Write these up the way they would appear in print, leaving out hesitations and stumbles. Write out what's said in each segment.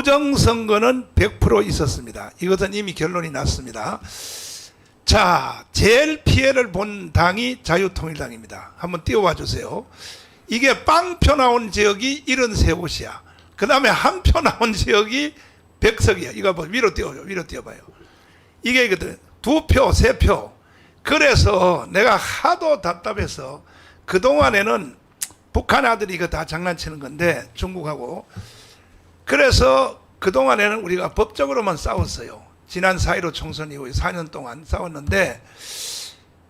부정선거는 100% 있었습니다. 이것은 이미 결론이 났습니다. 자, 제일 피해를 본 당이 자유통일당입니다. 한번 띄워봐 주세요. 이게 빵표 나온 지역이 73곳이야. 그 다음에 한 표 나온 지역이 100석이야. 이거 뭐 위로 띄워요. 위로 띄워봐요. 이게 2표, 3표. 그래서 내가 하도 답답해서 그동안에는 북한 아들이 이거 다 장난치는 건데 중국하고. 그래서 그동안에는 우리가 법적으로만 싸웠어요. 지난 4.15 총선 이후에 4년 동안 싸웠는데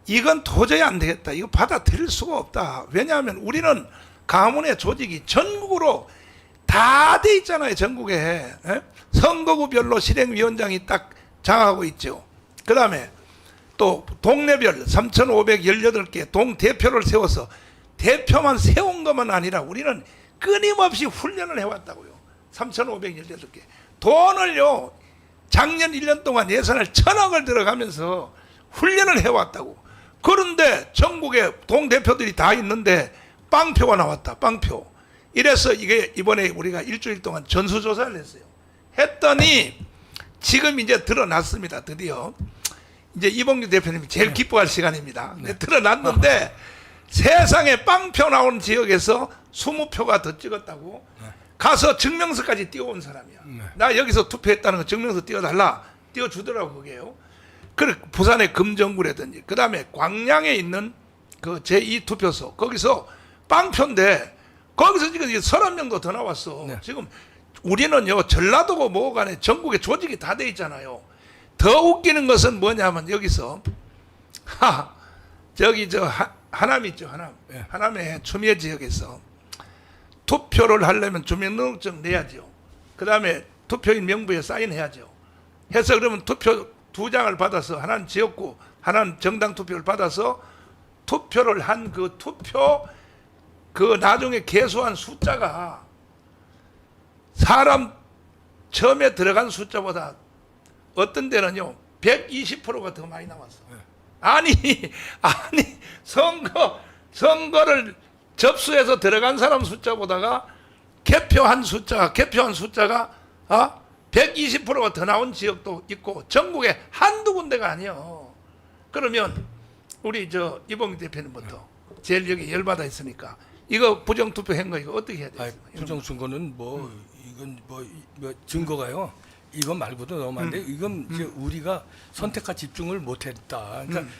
이건 도저히 안 되겠다. 이거 받아들일 수가 없다. 왜냐하면 우리는 가문의 조직이 전국으로 다 돼 있잖아요. 전국에. 에? 선거구별로 실행위원장이 딱 장악하고 있죠. 그 다음에 또 동네별 3,518개 동대표를 세워서 대표만 세운 것만 아니라 우리는 끊임없이 훈련을 해왔다고요. 3,518개. 돈을요, 작년 1년 동안 예산을 1,000억을 들어가면서 훈련을 해왔다고. 그런데 전국에 동대표들이 다 있는데 빵표가 나왔다. 빵표. 이래서 이게 이번에 우리가 일주일 동안 전수조사를 했어요. 했더니 지금 이제 드러났습니다. 드디어. 이제 이봉규 대표님이 제일 기뻐할 시간입니다. 네. 드러났는데 세상에 빵표 나온 지역에서 20표가 더 찍었다고. 가서 증명서까지 띄워온 사람이야. 나 여기서 투표했다는 거 증명서 띄워달라. 띄워주더라고 그게요. 그리고 부산의 금정구라든지 그 다음에 광양에 있는 그 제2투표소 거기서 빵표인데 거기서 지금 30명도 더 나왔어. 네. 지금 우리는요 전라도고 뭐고 간에 전국에 조직이 다 돼 있잖아요. 더 웃기는 것은 뭐냐면 여기서 저기 하남 있죠. 하남. 네. 하남의 추미애 지역에서 투표를 하려면 주민등록증 내야죠. 그 다음에 투표인 명부에 사인해야죠. 해서 그러면 투표 2장을 받아서 하나는 지역구, 하나는 정당 투표를 받아서 투표를 한 그 투표 그 나중에 계수한 숫자가 사람 처음에 들어간 숫자보다 어떤 데는요 120%가 더 많이 나왔어. 아니 선거를 접수해서 들어간 사람 숫자보다가 개표한 숫자가 120%가 더 나온 지역도 있고 전국에 한두 군데가 아니요. 그러면 우리 이봉규 대표님부터 제일 여기 열받아 있으니까 이거 부정투표 한 거 이거 어떻게 해야 돼요? 부정선거는 이건 증거가요. 이건 말고도 너무 안 돼. 이건 이제 우리가 선택과 집중을 못했다. 그러니까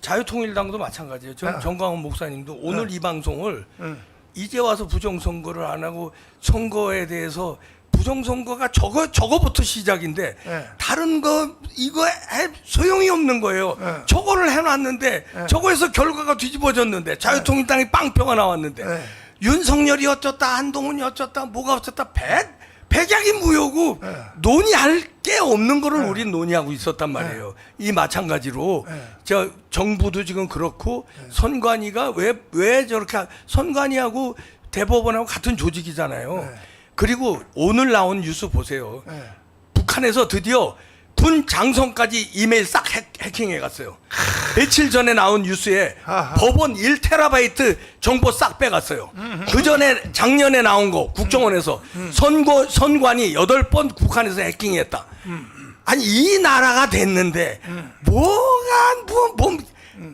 자유통일당도 마찬가지예요. 정광훈 목사님도 오늘 이 방송을 이제 와서 부정선거를 안 하고 선거에 대해서 부정선거가 저거부터 시작인데 다른 거 이거 소용이 없는 거예요. 저거를 해놨는데 저거에서 결과가 뒤집어졌는데 자유통일당이 빵표가 나왔는데 윤석열이 어쩌다 한동훈이 어쩌다 뭐가 어쩌다 백약이 무효고 논의할 게 없는 거를 우리는 논의하고 있었단 말이에요. 이 마찬가지로 정부도 지금 그렇고 선관위가 왜 저렇게 선관위하고 대법원하고 같은 조직이잖아요. 그리고 오늘 나온 뉴스 보세요. 북한에서 드디어 군 장성까지 이메일 싹 해킹해 갔어요. 며칠 전에 나온 뉴스에 법원 1테라바이트 정보 싹 빼갔어요. 그 전에 작년에 나온 거 국정원에서 선관위 8번 북한에서 해킹했다. 아니 이 나라가 됐는데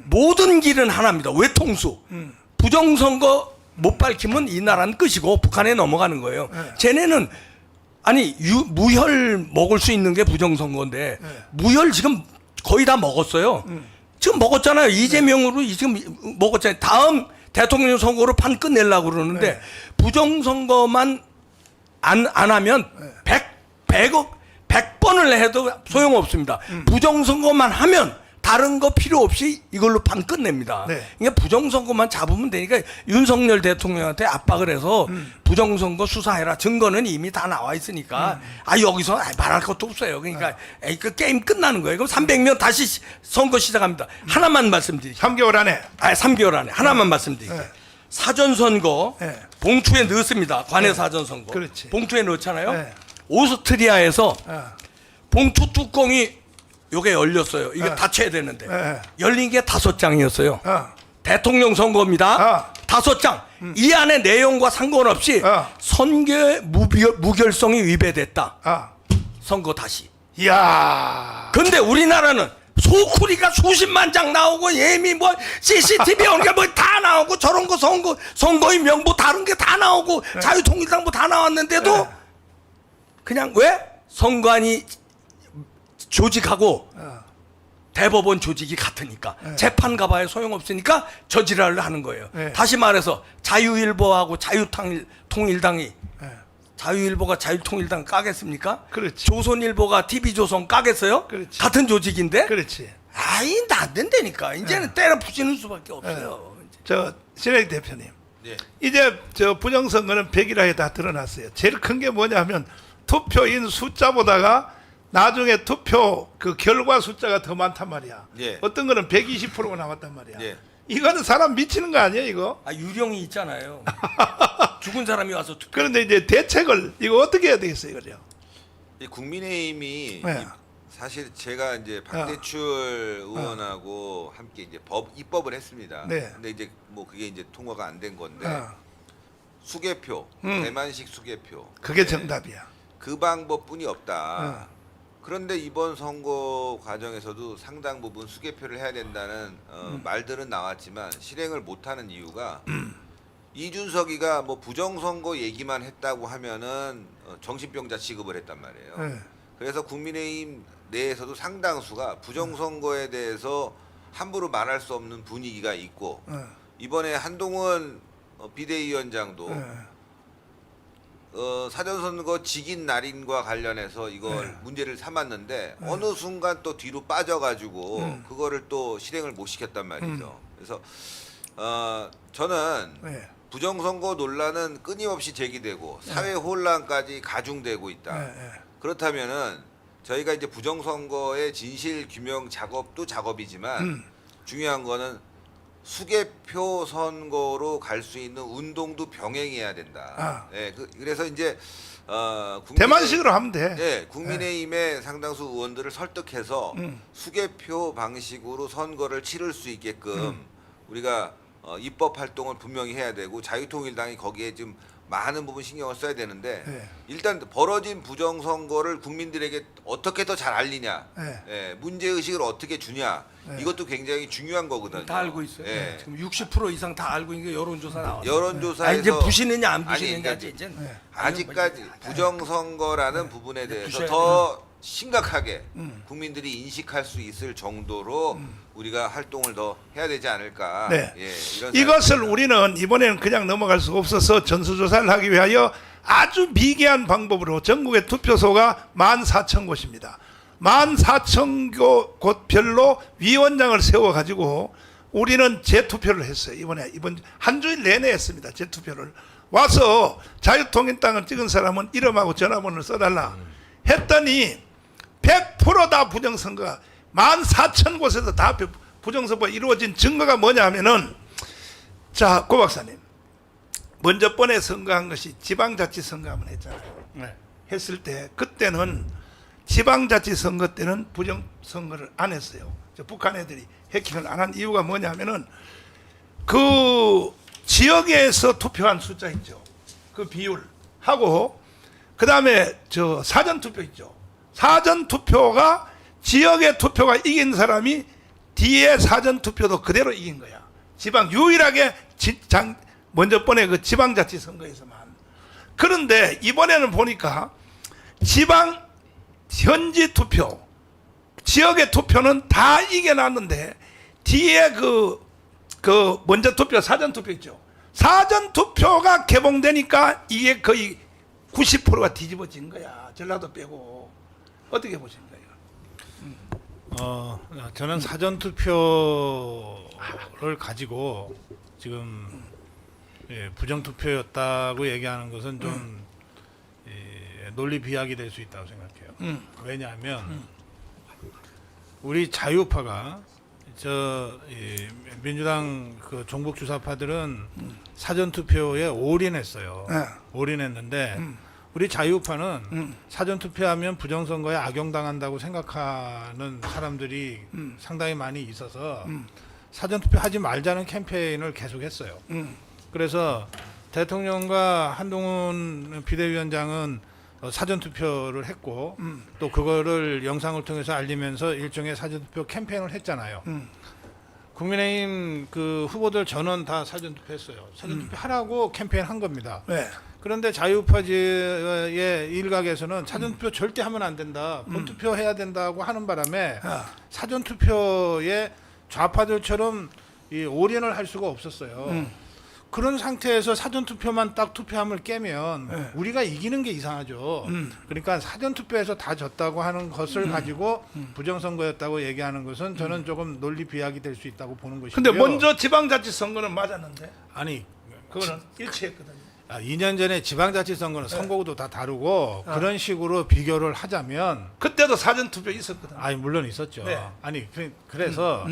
모든 길은 하나입니다. 외통수. 부정선거 못 밝히면 이 나라는 끝이고 북한에 넘어가는 거예요. 쟤네는 아니 무혈 먹을 수 있는 게 부정선거인데 무혈 지금 거의 다 먹었어요. 지금 먹었잖아요. 이재명으로 지금 먹었잖아요. 다음 대통령 선거로 판 끝내려고 그러는데 부정선거만 안 하면 100번을 해도 소용없습니다. 부정선거만 하면 다른 거 필요 없이 이걸로 판 끝냅니다. 그러니까 부정선거만 잡으면 되니까 윤석열 대통령한테 압박을 해서 부정선거 수사해라. 증거는 이미 다 나와 있으니까 여기서 말할 것도 없어요. 그러니까 그 게임 끝나는 거예요. 그럼 300명 다시 선거 시작합니다. 하나만 말씀드릴게요. 3개월 안에? 3개월 안에. 하나만 말씀드릴게요. 사전선거 봉투에 넣습니다. 관내 사전선거. 그렇지. 봉투에 넣잖아요. 오스트리아에서 봉투 뚜껑이 요게 열렸어요. 이게 닫혀야 되는데 열린 게 5장이었어요. 대통령 선거입니다. 5장. 이 안에 내용과 상관없이 선거의 무결성이 위배됐다. 선거 다시. 이야. 근데 우리나라는 소쿠리가 수십만 장 나오고 예미 뭐 CCTV 오는 게 뭐 다 나오고 저런 거 선거인 명부 다른 게 다 나오고 자유통일당 뭐 다 나왔는데도 그냥 왜? 선관위 조직하고 대법원 조직이 같으니까 재판 가봐야 소용없으니까 저지랄을 하는 거예요. 다시 말해서 자유일보하고 자유통일당이 자유일보가 자유통일당 까겠습니까? 그렇지. 조선일보가 TV조선 까겠어요? 그렇지. 같은 조직인데? 그렇지. 아이 안 된다니까. 이제는 때려 부시는 수밖에 없어요. 저 신혜리 대표님. 예. 이제 저 부정선거는 100일하에 다 드러났어요. 제일 큰 게 뭐냐면 투표인 숫자보다가 나중에 투표 그 결과 숫자가 더 많단 말이야. 예. 어떤 거는 120%가 나왔단 말이야. 예. 이거는 사람 미치는 거 아니에요, 이거? 아 유령이 있잖아요. 죽은 사람이 와서 투표. 그런데 이제 대책을 이거 어떻게 해야 되겠어요, 이거요? 이 국민의힘이 네. 사실 제가 이제 박대출 의원하고 함께 이제 입법을 했습니다. 네. 근데 이제 뭐 그게 이제 통과가 안 된 건데 수개표, 대만식 수개표. 그게 네. 정답이야. 그 방법뿐이 없다. 그런데 이번 선거 과정에서도 상당 부분 수개표를 해야 된다는 말들은 나왔지만 실행을 못하는 이유가 이준석이가 뭐 부정선거 얘기만 했다고 하면은 정신병자 취급을 했단 말이에요. 그래서 국민의힘 내에서도 상당수가 부정선거에 대해서 함부로 말할 수 없는 분위기가 있고 이번에 한동훈 비대위원장도 사전선거 직인 날인과 관련해서 이걸 문제를 삼았는데 어느 순간 또 뒤로 빠져가지고 그거를 또 실행을 못 시켰단 말이죠. 그래서 저는 부정선거 논란은 끊임없이 제기되고 사회 혼란까지 가중되고 있다. 그렇다면은 저희가 이제 부정선거의 진실 규명 작업도 작업이지만 중요한 거는 수개표 선거로 갈 수 있는 운동도 병행해야 된다. 예, 그래서 이제 대만식으로 하면 돼. 네, 국민의힘의 상당수 의원들을 설득해서 수개표 방식으로 선거를 치를 수 있게끔 우리가 입법 활동을 분명히 해야 되고 자유통일당이 거기에 좀 많은 부분 신경을 써야 되는데 일단 벌어진 부정선거를 국민들에게 어떻게 더 잘 알리냐, 문제의식을 어떻게 주냐 이것도 굉장히 중요한 거거든요. 다 알고 있어요. 지금 60% 이상 다 알고 있는 게 여론조사 나왔어요. 여론조사에서 이제 부시느냐 안 아니, 부시느냐지 이제. 아직까지 부정선거라는 부분에 대해서 부셔야 더 심각하게 국민들이 인식할 수 있을 정도로 우리가 활동을 더 해야 되지 않을까. 네. 예, 이런 이것을 우리는 이번에는 그냥 넘어갈 수가 없어서 전수조사를 하기 위하여 아주 미개한 방법으로 전국의 투표소가 14,000곳입니다. 14,000곳별로 위원장을 세워가지고 우리는 재투표를 했어요. 이번 한 주일 내내 했습니다. 재투표를. 와서 자유통일당을 찍은 사람은 이름하고 전화번호를 써달라 했더니 100%다 부정선거가 14,000곳에서 다 부정선거가 이루어진 증거가 뭐냐 하면은 자, 고 박사님 먼저 번에 선거한 것이 지방자치선거 한번 했잖아요. 했을 때 그때는 지방자치선거 때는 부정선거를 안 했어요. 북한 애들이 해킹을 안 한 이유가 뭐냐 하면은 그 지역에서 투표한 숫자 있죠. 그 비율 하고 그 다음에 저 사전투표 있죠. 사전투표가 지역의 투표가 이긴 사람이 뒤에 사전투표도 그대로 이긴 거야. 지방 유일하게 먼저 번에 그 지방자치선거에서만. 그런데 이번에는 보니까 지방 현지 투표 지역의 투표는 다 이겨놨는데 뒤에 그 먼저 투표 사전투표 있죠. 사전투표가 개봉되니까 이게 거의 90%가 뒤집어진 거야. 전라도 빼고. 어떻게 보십니까? 저는 사전 투표를 가지고 지금 부정 투표였다고 얘기하는 것은 좀 논리 비약이 될 수 있다고 생각해요. 왜냐하면 우리 자유파가 민주당 그 종북 주사파들은 사전 투표에 올인했어요. 올인했는데 우리 자유파는 사전 투표하면 부정선거에 악용당한다고 생각하는 사람들이 상당히 많이 있어서 사전 투표하지 말자는 캠페인을 계속했어요. 그래서 대통령과 한동훈 비대위원장은 사전 투표를 했고 또 그거를 영상을 통해서 알리면서 일종의 사전 투표 캠페인을 했잖아요. 국민의힘 그 후보들 전원 다 사전 투표했어요. 사전 투표 하라고 캠페인 한 겁니다. 네. 그런데 자유파의 일각에서는 사전 투표 절대 하면 안 된다. 본 투표 해야 된다고 하는 바람에 사전 투표에 좌파들처럼 이 올인을 할 수가 없었어요. 그런 상태에서 사전 투표만 딱 투표함을 깨면 우리가 이기는 게 이상하죠. 그러니까 사전 투표에서 다 졌다고 하는 것을 가지고 부정선거였다고 얘기하는 것은 저는 조금 논리 비약이 될 수 있다고 보는 것이고요. 근데 먼저 지방자치선거는 맞았는데 아니 그거는 일치했거든요. 2년 전에 지방자치선거는 선거구도 다 다르고 그런 식으로 비교를 하자면 그때도 사전투표 있었거든요. 아니 물론 있었죠. 네. 아니 그래서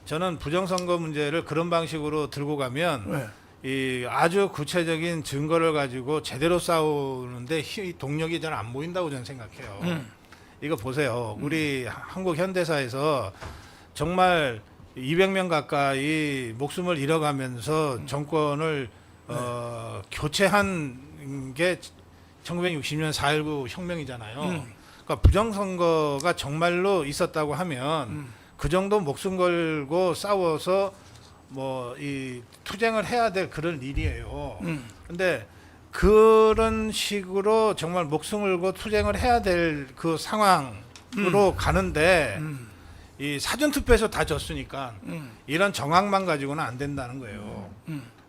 저는 부정선거 문제를 그런 방식으로 들고 가면 네. 이 아주 구체적인 증거를 가지고 제대로 싸우는데 동력이 잘 안 보인다고 저는 생각해요. 이거 보세요. 우리 한국 현대사에서 정말 200명 가까이 목숨을 잃어가면서 정권을 교체한 게 1960년 4.19 혁명이잖아요. 그러니까 부정선거가 정말로 있었다고 하면 그 정도 목숨 걸고 싸워서 뭐 이 투쟁을 해야 될 그런 일이에요. 근데 그런 식으로 정말 목숨 걸고 투쟁을 해야 될 그 상황으로 가는데 이 사전 투표에서 다 졌으니까 이런 정황만 가지고는 안 된다는 거예요.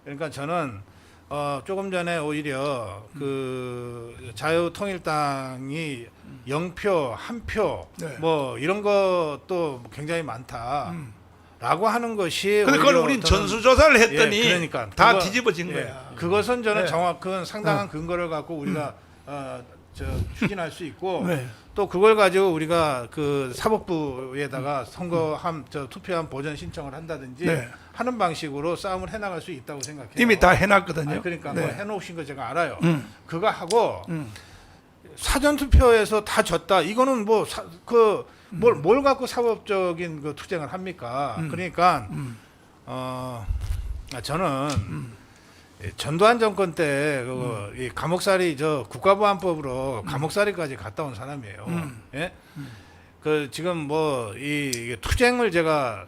그러니까 저는 조금 전에 오히려 그 자유통일당이 0표, 1표 네. 뭐 이런 것도 굉장히 많다. 라고 하는 것이 근데 그걸 오히려 우린 저는 전수조사를 했더니 예, 그러니까 다 그거- 뒤집어진 예, 거야. 그것은 저는 네. 정확한 상당한 근거를 갖고 우리가 추진할 수 있고 네. 또 그걸 가지고 우리가 그 사법부에다가 선거함 투표함 보전 신청을 한다든지 네. 하는 방식으로 싸움을 해나갈 수 있다고 생각해요. 이미 다 해놨거든요. 아니, 그러니까 네. 뭐 해놓으신 거 제가 알아요. 음. 그거 하고 음. 사전 투표에서 다 졌다. 이거는 뭐 뭘 갖고 사법적인 그 투쟁을 합니까? 그러니까 저는 전두환 정권 때 이 감옥살이 국가보안법으로 감옥살이까지 갔다 온 사람이에요. 예? 그 지금 뭐 이 투쟁을 제가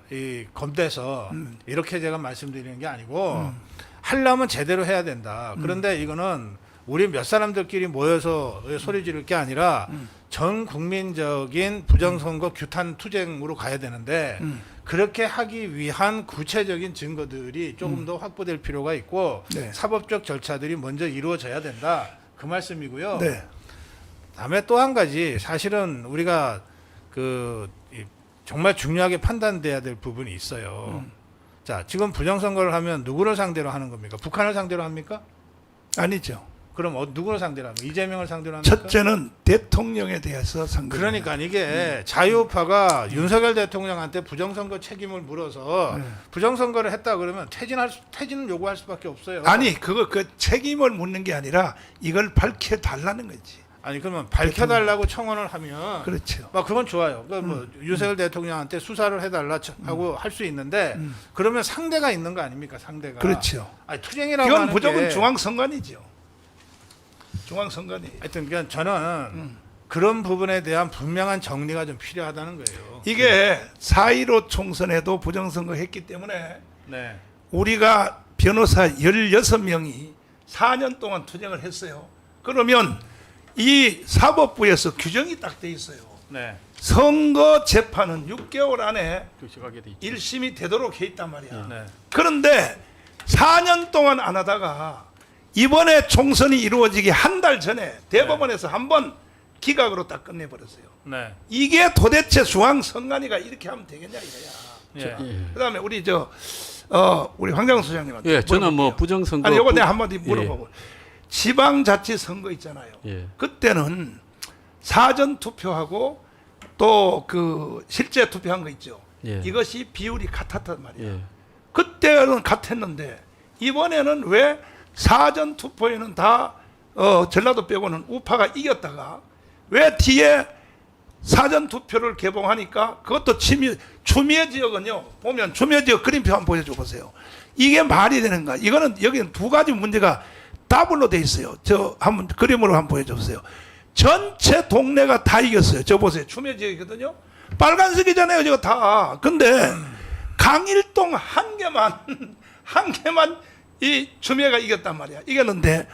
검대서 이렇게 제가 말씀드리는 게 아니고 하려면 제대로 해야 된다. 그런데 이거는 우리 몇 사람들끼리 모여서 소리 지를 게 아니라 전 국민적인 부정선거 규탄 투쟁으로 가야 되는데 그렇게 하기 위한 구체적인 증거들이 조금 더 확보될 필요가 있고 네. 사법적 절차들이 먼저 이루어져야 된다. 그 말씀이고요. 네. 다음에 또 한 가지 사실은 우리가 정말 중요하게 판단돼야 될 부분이 있어요. 자, 지금 부정선거를 하면 누구를 상대로 하는 겁니까? 북한을 상대로 합니까? 아니죠. 그럼 누구를 상대로 합니까? 이재명을 상대로 합니까? 첫째는 대통령에 대해서 상대. 그러니까 이게 자유파가 윤석열 대통령한테 부정선거 책임을 물어서 부정선거를 했다 그러면 퇴진을 요구할 수밖에 없어요. 아니 그 책임을 묻는 게 아니라 이걸 밝혀 달라는 거지. 아니 그러면 밝혀달라고 청원을 하면 그렇죠. 그건 좋아요. 뭐 윤석열 대통령한테 수사를 해달라 하고 할 수 있는데 그러면 상대가 있는 거 아닙니까? 상대가. 그렇죠. 아니 투쟁이라고 이건 하는 무조건 게 중앙선관위죠. 중앙선관위. 하여튼 그냥 저는 그런 부분에 대한 분명한 정리가 좀 필요하다는 거예요. 이게 4.15 총선에도 부정선거 했기 때문에 네. 우리가 변호사 16명이 4년 동안 투쟁을 했어요. 그러면 이 사법부에서 규정이 딱 돼 있어요. 네. 선거 재판은 6개월 안에 교식하게 돼 있죠. 1심이 되도록 해 있단 말이야. 네. 그런데 4년 동안 안 하다가 이번에 총선이 이루어지기 한 달 전에 대법원에서 한번 기각으로 딱 끝내버렸어요. 네. 이게 도대체 중앙선관위가 이렇게 하면 되겠냐 이거야. 예. 그다음에 우리 우리 황장수 소장님한테 예, 저는 뭐 물어볼게요. 부정선거 아니 요거 내가 한마디 물어보고 지방자치 선거 있잖아요. 예. 그때는 사전 투표하고 또 그 실제 투표한 거 있죠. 예. 이것이 비율이 같았단 말이에요. 예. 그때는 같았는데 이번에는 왜 사전 투표에는 다 전라도 빼고는 우파가 이겼다가 왜 뒤에 사전 투표를 개봉하니까 그것도 추미애 지역은요. 보면 추미애 지역 그림표 한번 보여줘 보세요. 이게 말이 되는가? 이거는 여기는 두 가지 문제가 더블로 돼 있어요. 저 한번 그림으로 한번 보여줘 보세요. 전체 동네가 다 이겼어요. 저 보세요. 추미애 지역이거든요. 빨간색이잖아요. 저거 다. 근데 강일동 한 개만 이 추미애가 이겼단 말이야. 이겼는데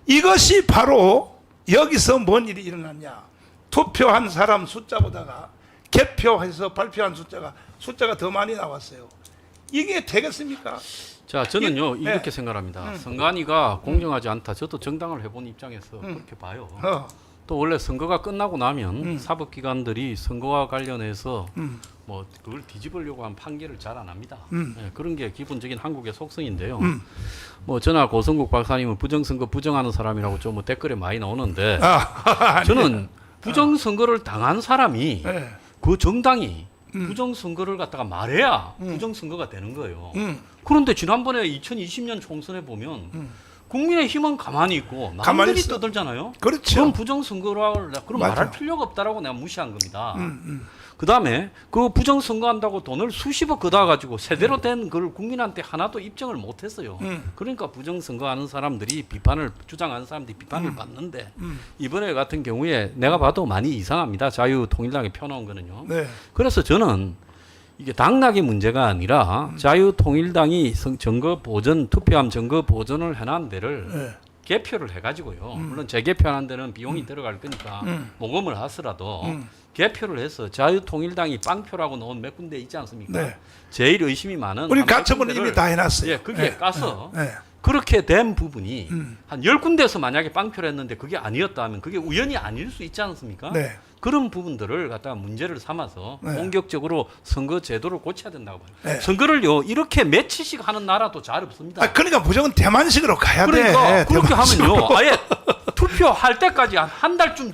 이것이 바로 여기서 뭔 일이 일어났냐? 투표한 사람 숫자보다가 개표해서 발표한 숫자가 더 많이 나왔어요. 이게 되겠습니까? 자, 저는요 네. 이렇게 생각합니다. 선관위가 공정하지 않다. 저도 정당을 해본 입장에서 그렇게 봐요. 또 원래 선거가 끝나고 나면 사법기관들이 선거와 관련해서 뭐 그걸 뒤집으려고 한 판결을 잘 안 합니다. 예, 그런 게 기본적인 한국의 속성인데요. 뭐 저나 고성국 박사님은 부정선거 부정하는 사람이라고 좀 뭐 댓글에 많이 나오는데 저는 부정선거를 당한 사람이 네. 그 정당이 부정선거를 갖다가 말해야 부정선거가 되는 거예요. 그런데 지난번에 2020년 총선에 보면 국민의힘은 가만히 있고 가만히 남들이 있어. 떠들잖아요. 그렇죠. 그럼 부정선거라고 그럼 맞아. 말할 필요가 없다라고 내가 무시한 겁니다. 그다음에 그 부정선거한다고 돈을 수십억 걷어 가지고 제대로 된 걸 국민한테 하나도 입증을 못했어요. 그러니까 부정선거하는 사람들이 주장하는 사람들이 비판을 받는데 이번에 같은 경우에 내가 봐도 많이 이상합니다. 자유통일당이 펴놓은 거는요. 네. 그래서 저는 이게 당락의 문제가 아니라 자유통일당이 투표함 증거 보존을 해놓은 데를 네. 개표를 해가지고요. 물론 재개표하는 데는 비용이 들어갈 거니까 모금을 하더라도 개표를 해서 자유통일당이 빵표라고 넣은 몇 군데 있지 않습니까? 네. 제일 의심이 많은 우리 한 몇 가처분 군데를 이미 다 해놨어요. 예, 그게 네. 까서 네. 그렇게 된 부분이 한 10군데에서 만약에 빵표를 했는데 그게 아니었다면 그게 우연이 아닐 수 있지 않습니까? 네. 그런 부분들을 갖다가 문제를 삼아서 네. 본격적으로 선거 제도를 고쳐야 된다고 봐요. 네. 선거를요 이렇게 며칠씩 하는 나라도 잘 없습니다. 그러니까 무조건 대만식으로 가야 그러니까 돼. 그렇게 대만식으로. 하면요 아예 투표할 때까지 한 달쯤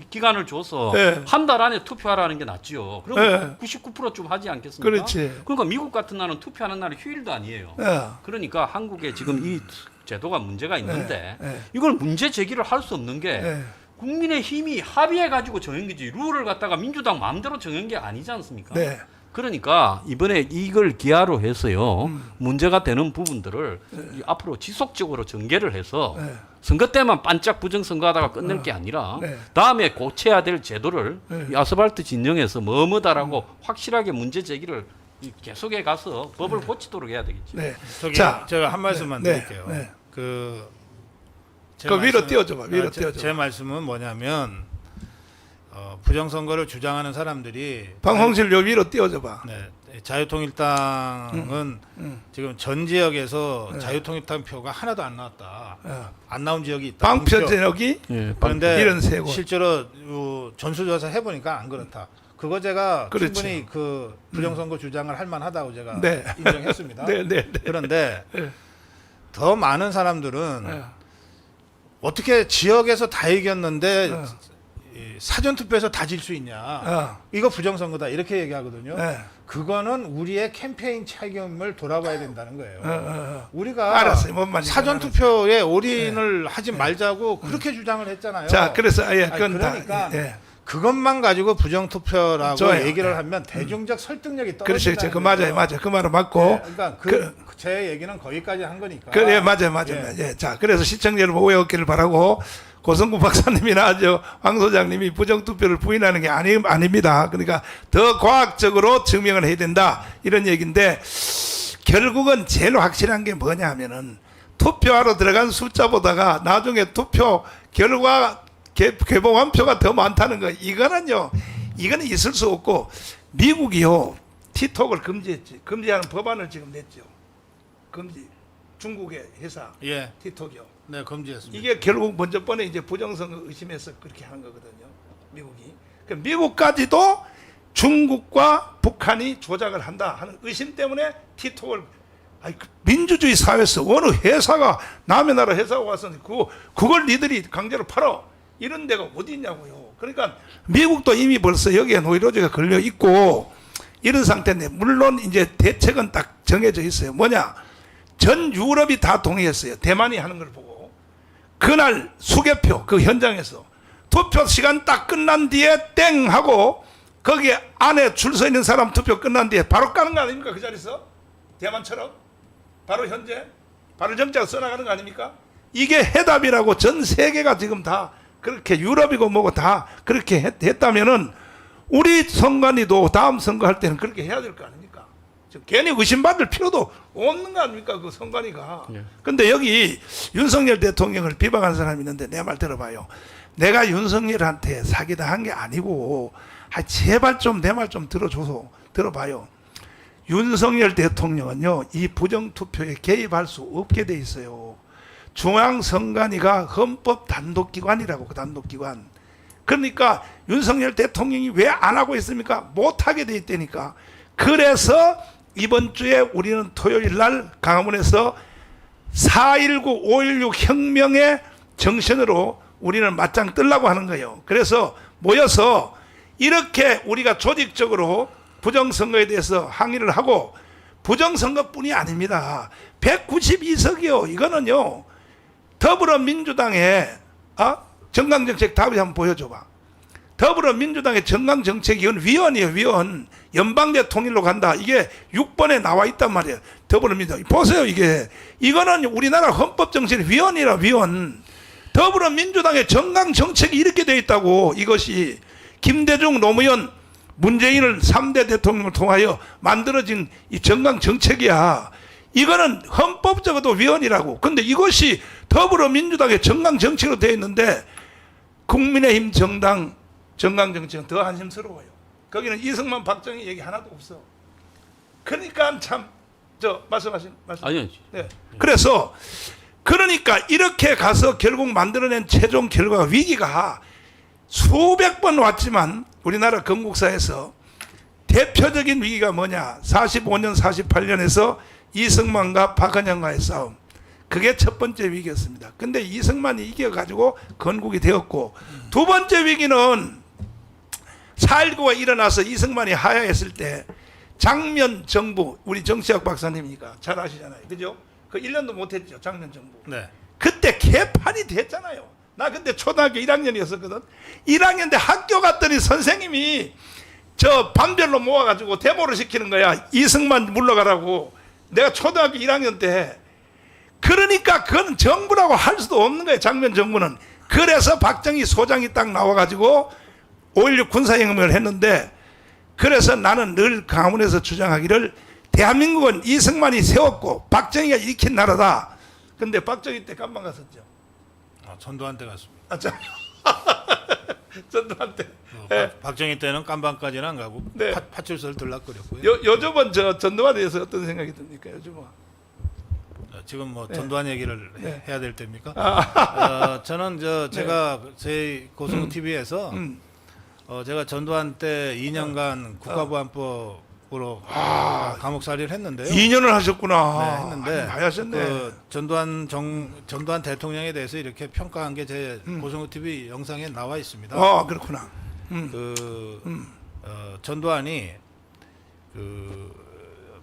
기간을 줘서 네. 한 달 안에 투표하라는 게 낫지요. 그럼 99%좀 하지 않겠습니까? 그렇지. 그러니까 미국 같은 나라는 투표하는 날이 휴일도 아니에요. 네. 그러니까 한국에 지금 이 제도가 문제가 있는데 네. 이걸 문제 제기를 할 수 없는 게 네. 국민의힘이 합의해가지고 정한 거지 룰을 갖다가 민주당 마음대로 정한 게 아니지 않습니까? 네. 그러니까 이번에 이걸 기하로 해서요 문제가 되는 부분들을 이 앞으로 지속적으로 전개를 해서 네. 선거 때만 반짝 부정선거하다가 끝낼 게 아니라 네. 다음에 고쳐야 될 제도를 네. 이 아스팔트 진영에서 뭐뭐다라고 확실하게 문제 제기를 계속해 가서 법을 고치도록 해야 되겠죠. 네. 저기 자, 제가 한 말씀만 네. 드릴게요. 네. 제 그 위로 말씀은- 띄워줘봐, 위로 제 띄워줘봐. 말씀은 뭐냐면 부정선거를 주장하는 사람들이 방송실 요 위로 띄워줘봐. 네, 자유통일당은 지금 전 지역에서 자유통일당 표가 하나도 안 나왔다. 안 나온 지역이 있다. 방표 공표. 제목이 예, 그런데 이런 세 곳. 실제로 전수조사 해보니까 안 그렇다. 그거 제가 그렇죠. 충분히 그 부정선거 주장을 할 만하다고 제가 네. 인정했습니다. 네, 네, 네. 그런데 네. 더 많은 사람들은 네. 어떻게 지역에서 다 이겼는데 네. 사전 투표에서 다 질 수 있냐? 이거 부정선거다 이렇게 얘기하거든요. 네. 그거는 우리의 캠페인 책임을 돌아봐야 된다는 거예요. 우리가 알았어요. 뭔 말인지 사전 알았어요. 투표에 올인을 하지 말자고 그렇게 주장을 했잖아요. 자, 그래서 아니, 그건 그러니까 다. 예. 그것만 가지고 부정 투표라고 좋아요. 얘기를 하면 대중적 설득력이 그렇죠, 떨어진다. 그 맞아요, 맞아요. 그 말은 맞고. 네, 그러니까 제 얘기는 거기까지 한 거니까. 그래, 맞아요, 맞아요. 예. 예. 자, 그래서 시청자 여러분 오해없기를 바라고 고성구 박사님이나 황 소장님이 부정투표를 부인하는 게 아닙니다. 그러니까 더 과학적으로 증명을 해야 된다 이런 얘기인데 결국은 제일 확실한 게 뭐냐 하면은 투표하러 들어간 숫자보다가 나중에 투표 결과 개봉한 표가 더 많다는 거 이거는 있을 수 없고 미국이요 티톡을 금지했지. 금지하는 법안을 지금 냈죠. 금지. 중국의 회사 예, 티톡이요. 네 금지했습니다. 이게 결국 먼저 번에 이제 부정선거 의심해서 그렇게 한 거거든요. 미국이. 그러니까 미국까지도 중국과 북한이 조작을 한다 하는 의심 때문에 티톡을 민주주의 사회에서 어느 회사가 남의 나라 회사가 와서 그걸 니들이 강제로 팔어 이런 데가 어디 있냐고요. 그러니까 미국도 이미 벌써 여기에 노이로제가 걸려 있고 이런 상태인데 물론 이제 대책은 딱 정해져 있어요. 뭐냐? 전 유럽이 다 동의했어요. 대만이 하는 걸 보고 그날 수개표 그 현장에서 투표 시간 딱 끝난 뒤에 땡 하고 거기 안에 줄 서 있는 사람 투표 끝난 뒤에 바로 까는 거 아닙니까? 그 자리에서 대만처럼 바로 현재 바로 정책 써나가는 거 아닙니까? 이게 해답이라고 전 세계가 지금 다 그렇게 유럽이고 뭐고 다 그렇게 했다면은 우리 선관위도 다음 선거할 때는 그렇게 해야 될 거 아닙니까? 괜히 의심받을 필요도 없는 거 아닙니까? 그 선관위가. 예. 근데 여기 윤석열 대통령을 비방하는 사람이 있는데 내 말 들어봐요. 내가 윤석열한테 사기당한 게 아니고 제발 좀 내 말 좀 들어줘서 들어봐요. 윤석열 대통령은요 이 부정투표에 개입할 수 없게 돼 있어요. 중앙선관위가 헌법 단독기관이라고 그 단독기관. 그러니까 윤석열 대통령이 왜 안 하고 있습니까? 못하게 돼 있다니까. 그래서 이번 주에 우리는 토요일 날 강화문에서 4.19, 5.16 혁명의 정신으로 우리는 맞짱 뜨려고 하는 거예요. 그래서 모여서 이렇게 우리가 조직적으로 부정선거에 대해서 항의를 하고 부정선거뿐이 아닙니다. 192석이요. 이거는요. 더불어민주당의 정강정책 답이 한번 보여줘봐. 더불어민주당의 정강정책 이건 위원이에요. 위원. 연방제 통일로 간다. 이게 6번에 나와 있단 말이에요. 더불어민주당. 보세요. 이거는 우리나라 헌법정신의 위원이라 위원. 더불어민주당의 정강정책이 이렇게 돼 있다고. 이것이 김대중 노무현 문재인을 3대 대통령을 통하여 만들어진 이 정강정책이야. 이거는 헌법적으로도 위헌이라고. 근데 이것이 더불어민주당의 정강정책으로 되어 있는데 국민의힘 정당 정강정책은 더 한심스러워요. 거기는 이승만 박정희 얘기 하나도 없어. 그러니까 참 말씀. 아니요. 네. 그래서 그러니까 이렇게 가서 결국 만들어낸 최종 결과 위기가 수백 번 왔지만 우리나라 건국사에서 대표적인 위기가 뭐냐? 45년, 48년에서 이승만과 박헌영과의 싸움. 그게 첫 번째 위기였습니다. 근데 이승만이 이겨가지고 건국이 되었고, 두 번째 위기는 4.19가 일어나서 이승만이 하야했을 때 장면 정부, 우리 정치학 박사님이니까 잘 아시잖아요. 그죠? 그 1년도 못했죠. 장면 정부. 네. 그때 개판이 됐잖아요. 나 그때 초등학교 1학년이었었거든. 1학년 때 학교 갔더니 선생님이 저 반별로 모아가지고 데모를 시키는 거야. 이승만 물러가라고. 내가 초등학교 1학년 때. 그러니까 그건 정부라고 할 수도 없는 거예요. 장면 정부는. 그래서 박정희 소장이 딱 나와가지고 5.16 군사혁명을 했는데, 그래서 나는 늘 강화문에서 주장하기를 대한민국은 이승만이 세웠고 박정희가 일으킨 나라다. 근데 박정희 때 깜방 갔었죠. 전두환 때 갔습니다. 전두환 때. 네. 박정희 때는 깜방까지는 안 가고 네. 파출소를 들락거렸고요. 요즘은 전두환에 대해서 어떤 생각이 듭니까? 요즘은. 지금 뭐 전두환 얘기를 네. 해야 될 때입니까? 저는 제가 제 고승우 TV에서 제가 전두환 때 2년간 국가보안법으로 감옥살이를 했는데요. 2년을 하셨구나. 네, 했는데 많이 하셨네. 그 전두환 대통령에 대해서 이렇게 평가한 게 제 고승우 TV 영상에 나와 있습니다. 그렇구나. 전두환이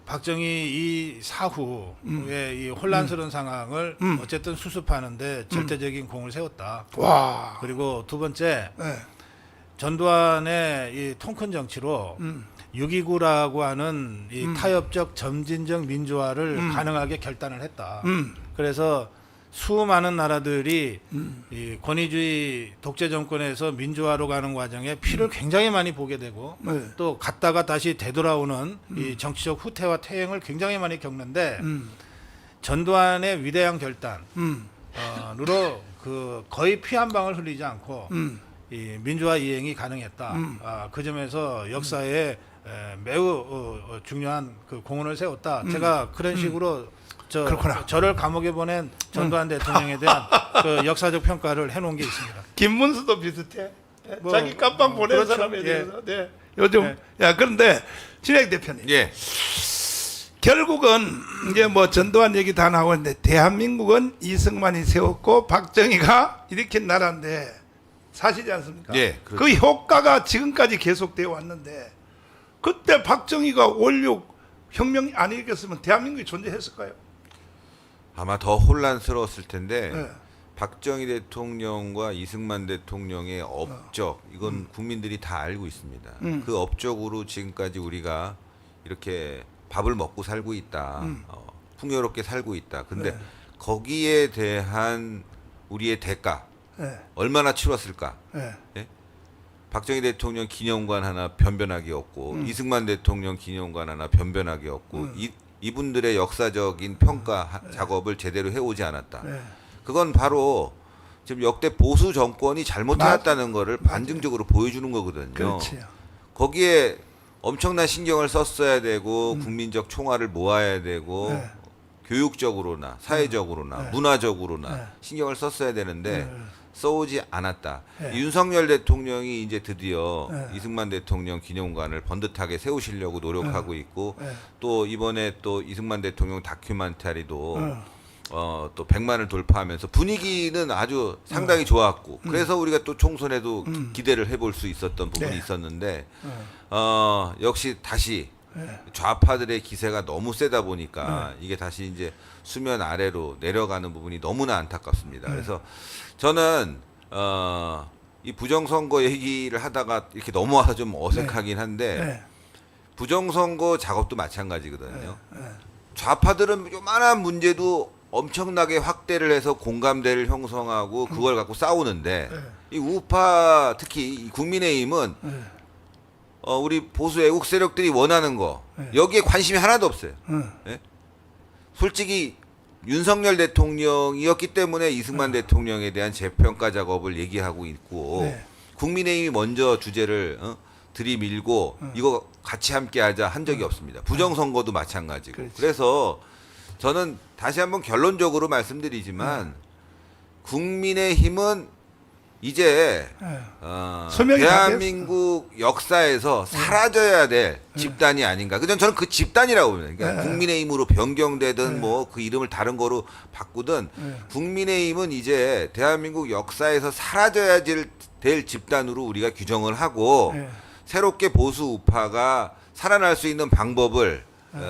박정희 이 사후에 이 혼란스러운 상황을 어쨌든 수습하는데 절대적인 공을 세웠다. 와. 그리고 두 번째, 네. 전두환의 이 통큰 정치로 6.29라고 하는 이 타협적 점진적 민주화를 가능하게 결단을 했다. 그래서 수많은 나라들이 이 권위주의 독재 정권에서 민주화로 가는 과정에 피를 굉장히 많이 보게 되고 네. 또 갔다가 다시 되돌아오는 이 정치적 후퇴와 퇴행을 굉장히 많이 겪는데 전두환의 위대한 결단으로 그 거의 피 한 방울 흘리지 않고 이 민주화 이행이 가능했다. 그 점에서 역사에 매우 중요한 그 공헌을 세웠다. 제가 그런 식으로 그렇구나. 저를 감옥에 보낸 전두환 대통령에 대한 그 역사적 평가를 해놓은 게 있습니다. 김문수도 비슷해. 뭐, 자기 깜빵 보낸 그렇죠. 사람에 예. 대해서. 네. 요즘 그런데 진행 대표님. 예. 결국은 이제 뭐 전두환 얘기 다 나오는데 대한민국은 이승만이 세웠고 박정희가 일으킨 나라인데 사실이지 않습니까? 예, 그렇죠. 그 효과가 지금까지 계속되어 왔는데 그때 박정희가 5.16 혁명이 안 일으켰으면 대한민국이 존재했을까요? 아마 더 혼란스러웠을 텐데 네. 박정희 대통령과 이승만 대통령의 업적 이건 국민들이 다 알고 있습니다. 그 업적으로 지금까지 우리가 이렇게 밥을 먹고 살고 있다. 풍요롭게 살고 있다. 근데 거기에 대한 우리의 대가 네. 얼마나 치렀을까? 네. 예? 박정희 대통령 기념관 하나 변변하게 없고 이승만 대통령 기념관 하나 변변하게 없고 이분들의 역사적인 평가 작업을 제대로 해오지 않았다. 네. 그건 바로 지금 역대 보수 정권이 잘못해왔다는 거를 반증적으로 보여주는 거거든요. 그렇지요. 거기에 엄청난 신경을 썼어야 되고 국민적 총알을 모아야 되고 네. 교육적으로나 사회적으로나 문화적으로나 신경을 썼어야 되는데 써오지 않았다. 네. 윤석열 대통령이 이제 드디어 네. 이승만 대통령 기념관을 번듯하게 세우시려고 노력하고 있고 네. 또 이번에 또 이승만 대통령 다큐멘터리도 또 100만을 돌파하면서 분위기는 아주 상당히 좋았고 그래서 우리가 또 총선에도 기대를 해볼 수 있었던 부분이 네. 있었는데 역시 다시 네. 좌파들의 기세가 너무 세다 보니까 이게 다시 이제 수면 아래로 내려가는 부분이 너무나 안타깝습니다. 그래서 저는 이 부정선거 얘기를 하다가 이렇게 넘어와서 좀 어색하긴 한데 네. 부정선거 작업도 마찬가지거든요. 좌파들은 요만한 문제도 엄청나게 확대를 해서 공감대를 형성하고 그걸 갖고 싸우는데 이 우파 특히 이 국민의힘은 우리 보수 애국 세력들이 원하는 거 여기에 관심이 하나도 없어요. 예? 솔직히 윤석열 대통령이었기 때문에 이승만 대통령에 대한 재평가 작업을 얘기하고 있고 네. 국민의힘이 먼저 주제를 들이밀고 이거 같이 함께하자 한 적이 없습니다. 부정선거도 마찬가지고. 그렇지. 그래서 저는 다시 한번 결론적으로 말씀드리지만 국민의힘은 이제 소명이 다 대한민국 역사에서 사라져야 될 집단이 아닌가. 그전 저는 그 집단이라고 봅니다. 그러니까 국민의힘으로 변경되든 뭐 그 이름을 다른 거로 바꾸든 국민의힘은 이제 대한민국 역사에서 사라져야 될 집단으로 우리가 규정을 하고 새롭게 보수 우파가 살아날 수 있는 방법을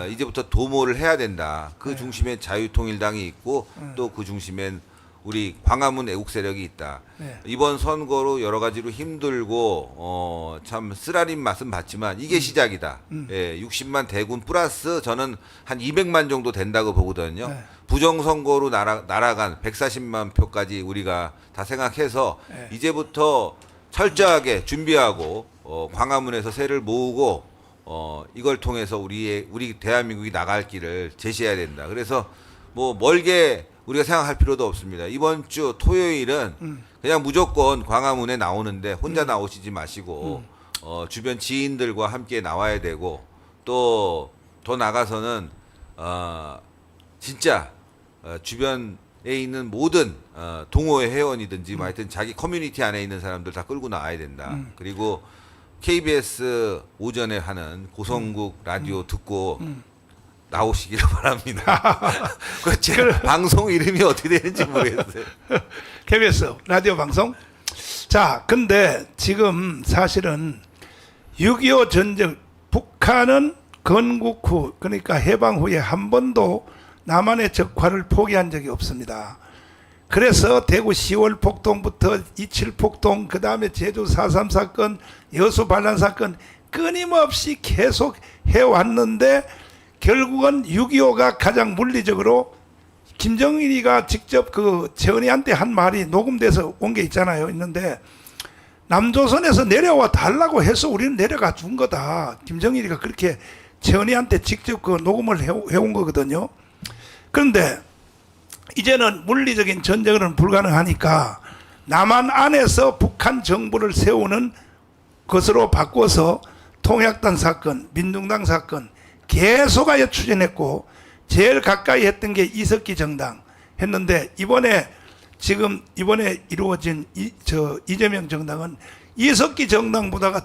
이제부터 도모를 해야 된다. 그 중심에 자유통일당이 있고 또 그 중심엔 우리 광화문 애국 세력이 있다. 이번 선거로 여러 가지로 힘들고 참 쓰라린 맛은 봤지만 이게 시작이다. 60만 대군 플러스 저는 한 200만 정도 된다고 보거든요. 부정선거로 날아간 140만 표까지 우리가 다 생각해서 이제부터 철저하게 준비하고 광화문에서 세를 모으고 이걸 통해서 우리 대한민국이 나갈 길을 제시해야 된다. 그래서 뭐 멀게 우리가 생각할 필요도 없습니다. 이번 주 토요일은 그냥 무조건 광화문에 나오는데 혼자 나오시지 마시고 주변 지인들과 함께 나와야 되고 또 더 나가서는 진짜 주변에 있는 모든 동호회 회원이든지 뭐 하여튼 자기 커뮤니티 안에 있는 사람들 다 끌고 나와야 된다. 그리고 KBS 오전에 하는 고성국 라디오 듣고 나오시기를 바랍니다. 제 방송 이름이 어떻게 되는지 모르겠어요. KBS 라디오 방송. 자, 근데 지금 사실은 6.25 전쟁 북한은 건국 후 그러니까 해방 후에 한 번도 남한의 적화를 포기한 적이 없습니다. 그래서 대구 10월 폭동부터 27 폭동, 그 다음에 제주 4.3 사건, 여수 반란 사건 끊임없이 계속 해왔는데 결국은 6.25가 가장 물리적으로 김정일이가 직접 그 재헌이한테 한 말이 녹음돼서 온 게 있잖아요. 있는데 남조선에서 내려와 달라고 해서 우리는 내려가 준 거다. 김정일이가 그렇게 재헌이한테 직접 그 녹음을 해온 거거든요. 그런데 이제는 물리적인 전쟁은 불가능하니까 남한 안에서 북한 정부를 세우는 것으로 바꿔서 통합당 사건, 민중당 사건 계속하여 추진했고 제일 가까이 했던 게 이석기 정당 했는데 이번에 이루어진 이재명 정당은 이석기 정당보다가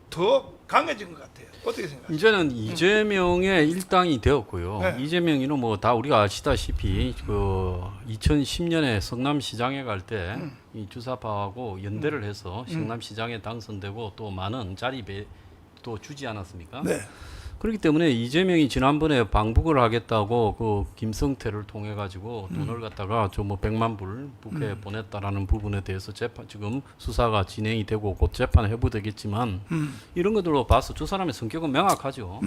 더 강해진 것 같아요. 어떻게 생각하세요? 이제는 이재명의 일당이 되었고요. 네. 이재명이는 뭐 다 우리가 아시다시피 그 2010년에 성남시장에 갈 때 이 주사파하고 연대를 해서 성남시장에 당선되고 또 많은 자리도 주지 않았습니까? 네. 그렇기 때문에 이재명이 지난번에 방북을 하겠다고 그 김성태를 통해 가지고 돈을 갖다가 좀 뭐 100만 불 북에 보냈다라는 부분에 대해서 재판 지금 수사가 진행이 되고 곧 재판 회부되겠지만 이런 것들로 봐서 두 사람의 성격은 명확하죠.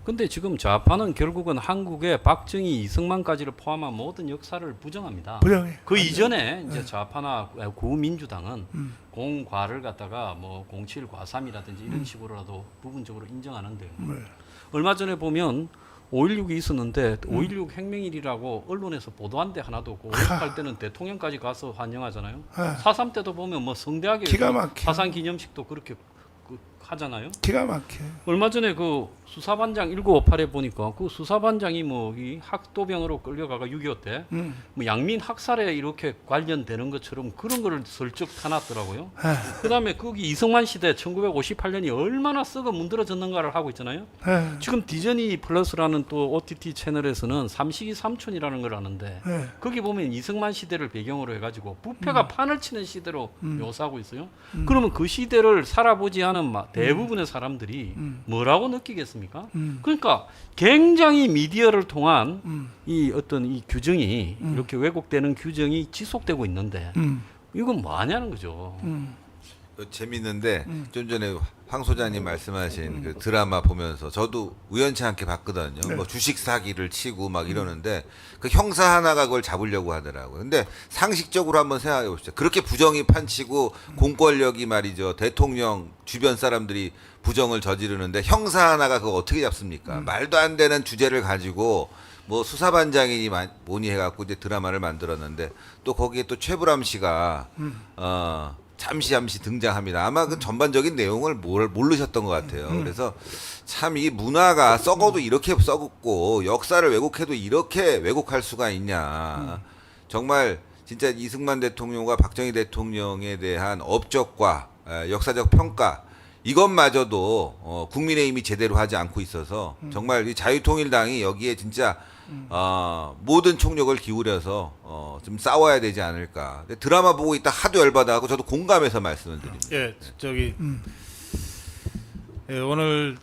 근데 지금 좌파는 결국은 한국의 박정희, 이승만까지를 포함한 모든 역사를 부정합니다. 부정해. 그 이전에 이제 좌파나 구민주당은 공과를 갖다가 뭐 07과삼이라든지 이런 식으로라도 부분적으로 인정하는데요. 얼마 전에 보면 5.16이 있었는데 5.16 혁명일이라고 언론에서 보도한 데 하나도 없고 5.18 때는 대통령까지 가서 환영하잖아요. 4.3 때도 보면 뭐 성대하게 기가 막혀. 사상 기념식도 그렇게 하잖아요. 기가 막혀. 얼마 전에 그 수사반장 1958에 보니까 그 수사반장이 뭐 이 학도병으로 끌려가가 6.25 때 뭐 양민 학살에 이렇게 관련되는 것처럼 그런 거를 슬쩍 타놨더라고요. 그다음에 거기 이승만 시대 1958년이 얼마나 썩어 문드러졌는가를 하고 있잖아요. 지금 디즈니 플러스라는 또 OTT 채널에서는 삼식이 삼촌이라는 걸 하는데 거기 보면 이승만 시대를 배경으로 해가지고 부패가 판을 치는 시대로 묘사하고 있어요. 그러면 그 시대를 살아보지 않은 대부분의 사람들이 뭐라고 느끼겠습니까? 그러니까 굉장히 미디어를 통한 이 어떤 이 규정이 이렇게 왜곡되는 규정이 지속되고 있는데 이건 뭐 하냐는 거죠. 재밌는데 좀 전에 황 소장님 말씀하신 그 드라마 보면서 저도 우연치 않게 봤거든요. 뭐 주식 사기를 치고 막 이러는데 그 형사 하나가 그걸 잡으려고 하더라고요. 근데 상식적으로 한번 생각해 보시죠. 그렇게 부정이 판치고 공권력이 말이죠. 대통령 주변 사람들이 부정을 저지르는데 형사 하나가 그거 어떻게 잡습니까? 말도 안 되는 주제를 가지고 뭐 수사반장이니 뭐니 해갖고 이제 드라마를 만들었는데 또 거기에 또 최불암 씨가 잠시 등장합니다. 아마 그 전반적인 내용을 모르셨던 것 같아요. 그래서 참 이 문화가 썩어도 이렇게 썩었고 역사를 왜곡해도 이렇게 왜곡할 수가 있냐. 정말 진짜 이승만 대통령과 박정희 대통령에 대한 업적과 역사적 평가 이것마저도 국민의힘이 제대로 하지 않고 있어서 정말 이 자유통일당이 여기에 진짜 모든 총력을 기울여서 좀 싸워야 되지 않을까. 근데 드라마 보고 있다 하도 열받아하고 저도 공감해서 말씀을 드립니다. 예, 저기 예, 오늘